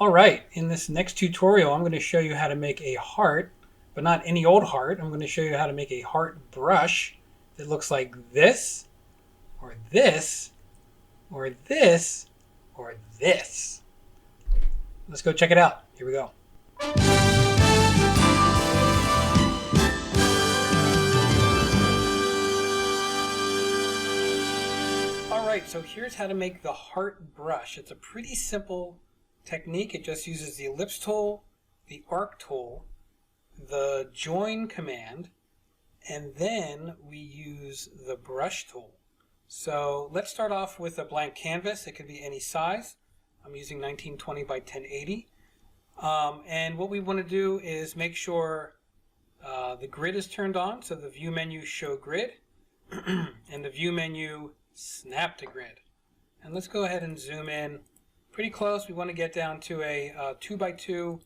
Alright, in this next tutorial I'm going to show you how to make a heart, but not any old heart. I'm going to show you how to make a heart brush that looks like this, or this, or this, or this. Let's go check it out. Here we go. Alright, so here's how to make the heart brush. It's a pretty simple technique. It just uses the Ellipse Tool, the Arc Tool, the Join command, and then we use the Brush Tool. So let's start off with a blank canvas. It could be any size. I'm using 1920 by 1080. And what we want to do is make sure the grid is turned on, so the View menu Show Grid, and the View menu Snap to Grid. And let's go ahead and zoom in pretty close. We want to get down to a 2x2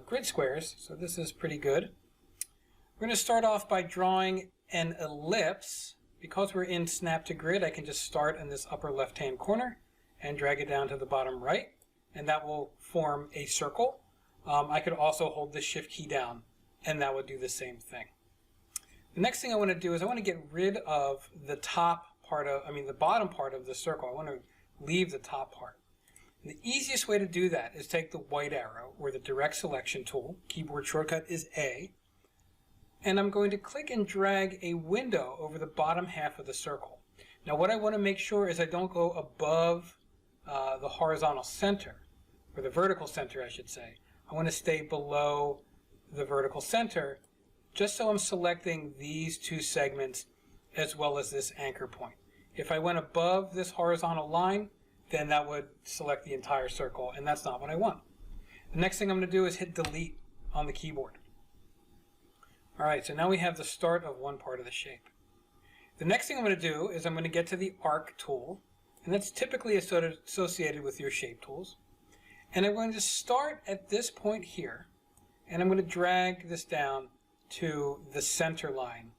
grid squares, so this is pretty good. We're going to start off by drawing an ellipse. Because we're in Snap to Grid, I can just start in this upper left-hand corner and drag it down to the bottom right, and that will form a circle. I could also hold the Shift key down, and that would do the same thing. The next thing I want to do is I want to get rid of the the bottom part of the circle. I want to leave the top part. And the easiest way to do that is take the white arrow, or the direct selection tool. Keyboard shortcut is A. And I'm going to click and drag a window over the bottom half of the circle. Now what I want to make sure is I don't go above the horizontal center, or the vertical center I should say. I want to stay below the vertical center, just so I'm selecting these two segments as well as this anchor point. If I went above this horizontal line, then that would select the entire circle, and that's not what I want. The next thing I'm going to do is hit delete on the keyboard. Alright, so now we have the start of one part of the shape. The next thing I'm going to do is I'm going to get to the Arc tool, and that's typically associated with your shape tools. And I'm going to start at this point here, and I'm going to drag this down to the center line,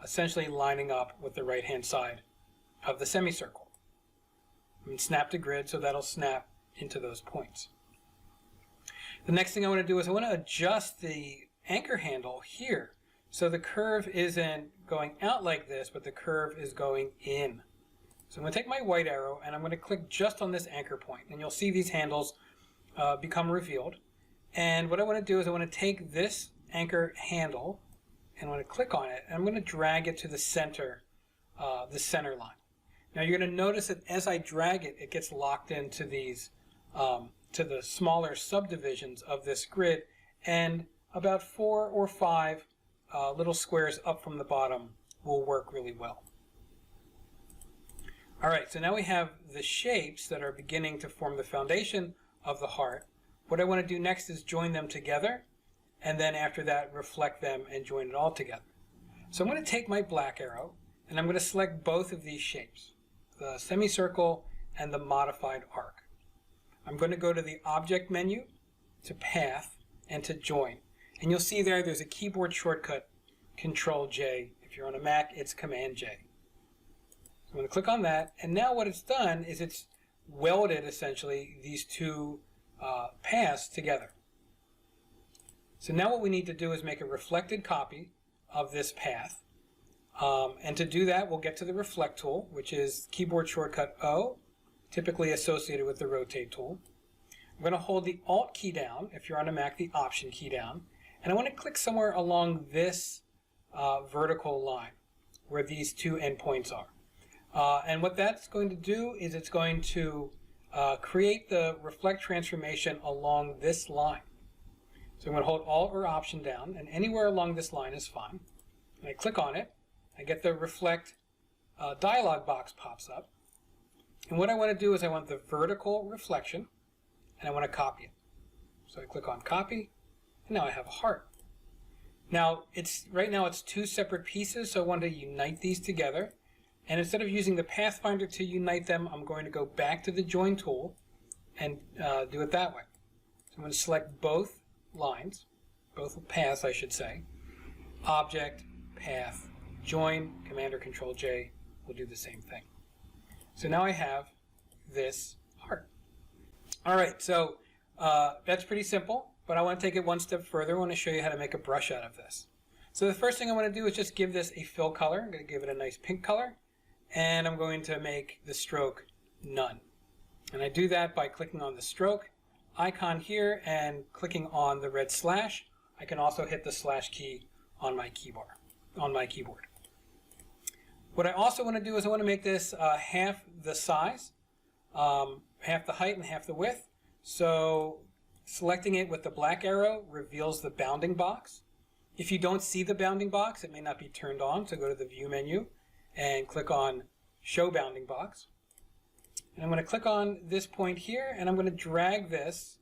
essentially lining up with the right-hand side of the semicircle. And snap to grid, so that'll snap into those points. The next thing I want to do is I want to adjust the anchor handle here, so the curve isn't going out like this, but the curve is going in. So I'm going to take my white arrow and I'm going to click just on this anchor point, and you'll see these handles become revealed. And what I want to do is I want to take this anchor handle and I want to click on it, and I'm going to drag it to the center line. Now you're going to notice that as I drag it, it gets locked into these, to the smaller subdivisions of this grid, and about 4 or 5 little squares up from the bottom will work really well. Alright, so now we have the shapes that are beginning to form the foundation of the heart. What I want to do next is join them together, and then after that reflect them and join it all together. So I'm going to take my black arrow and I'm going to select both of these shapes, the semicircle and the modified arc. I'm going to go to the Object menu, to Path, and to Join. And you'll see there's a keyboard shortcut, Control J. If you're on a Mac, it's Command J. So I'm going to click on that, and now what it's done is it's welded essentially these two paths together. So now what we need to do is make a reflected copy of this path. And to do that, we'll get to the Reflect tool, which is keyboard shortcut O, typically associated with the Rotate tool. I'm going to hold the Alt key down, if you're on a Mac, the Option key down, and I want to click somewhere along this vertical line where these two endpoints are. And what that's going to do is it's going to create the reflect transformation along this line. So I'm going to hold Alt or Option down, and anywhere along this line is fine. And I click on it, I get the Reflect dialog box pops up. And what I want to do is I want the vertical reflection, and I want to copy it. So I click on Copy, and now I have a heart. Now, right now it's two separate pieces, so I want to unite these together. And instead of using the Pathfinder to unite them, I'm going to go back to the Join tool and do it that way. So I'm going to select both lines, both paths I should say, Object, Path, Join, Command or Control J will do the same thing. So now I have this heart. All right, so That's pretty simple, but I want to take it one step further. I want to show you how to make a brush out of this. So the first thing I want to do is just give this a fill color. I'm going to give it a nice pink color, and I'm going to make the stroke none. And I do that by clicking on the stroke icon here and clicking on the red slash. I can also hit the slash key on my keyboard. What I also want to do is I want to make this half the size, half the height and half the width. So selecting it with the black arrow reveals the bounding box. If you don't see the bounding box, it may not be turned on, so go to the View menu and click on Show Bounding Box. And I'm going to click on this point here, and I'm going to drag this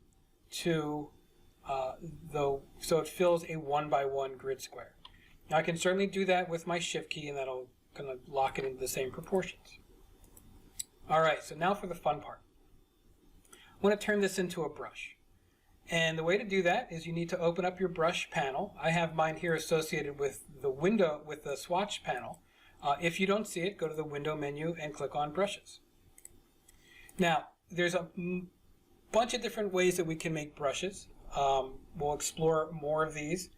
to so it fills a 1x1 grid square. Now I can certainly do that with my Shift key, and that'll kind of lock it into the same proportions. All right, so now for the fun part. I want to turn this into a brush. And the way to do that is you need to open up your brush panel. I have mine here associated with the window, with the swatch panel. If you don't see it, go to the window menu and click on brushes. Now, there's a bunch of different ways that we can make brushes. We'll explore more of these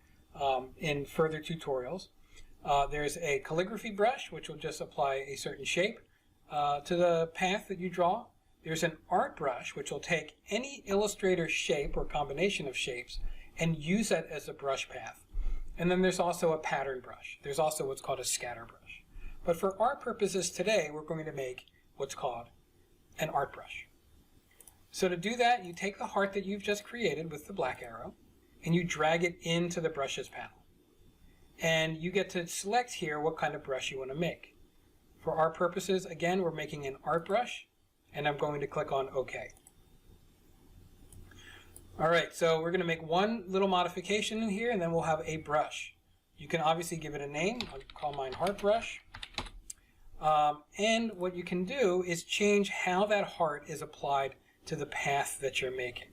in further tutorials. There's a calligraphy brush, which will just apply a certain shape to the path that you draw. There's an art brush, which will take any Illustrator shape or combination of shapes and use that as a brush path. And then there's also a pattern brush. There's also what's called a scatter brush. But for art purposes today, we're going to make what's called an art brush. So to do that, you take the heart that you've just created with the black arrow, and you drag it into the brushes panel. And you get to select here what kind of brush you want to make. For our purposes, again, we're making an art brush, and I'm going to click on OK. All right, so we're going to make one little modification in here, and then we'll have a brush. You can obviously give it a name. I'll call mine Heart Brush. And what you can do is change how that heart is applied to the path that you're making.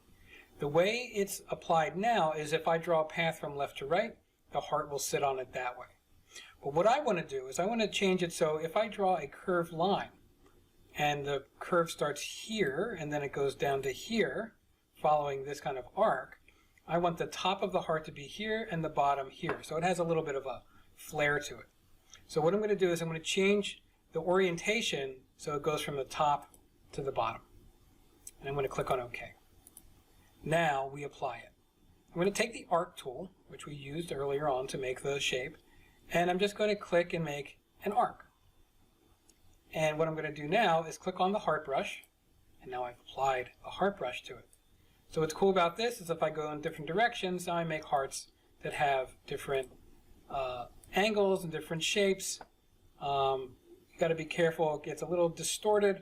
The way it's applied now is if I draw a path from left to right, the heart will sit on it that way. But what I want to do is I want to change it so if I draw a curved line, and the curve starts here, and then it goes down to here, following this kind of arc, I want the top of the heart to be here and the bottom here. So it has a little bit of a flare to it. So what I'm going to do is I'm going to change the orientation so it goes from the top to the bottom. And I'm going to click on OK. Now we apply it. I'm going to take the arc tool, which we used earlier on to make the shape, and I'm just going to click and make an arc. And what I'm going to do now is click on the heart brush, and now I've applied a heart brush to it. So what's cool about this is if I go in different directions, now I make hearts that have different angles and different shapes. You've got to be careful, it gets a little distorted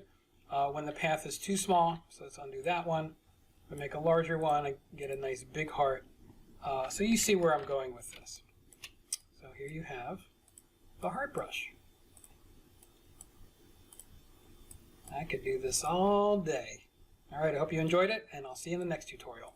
when the path is too small, so let's undo that one. If I make a larger one, I get a nice big heart. So you see where I'm going with this. So here you have the heart brush. I could do this all day. All right, I hope you enjoyed it, and I'll see you in the next tutorial.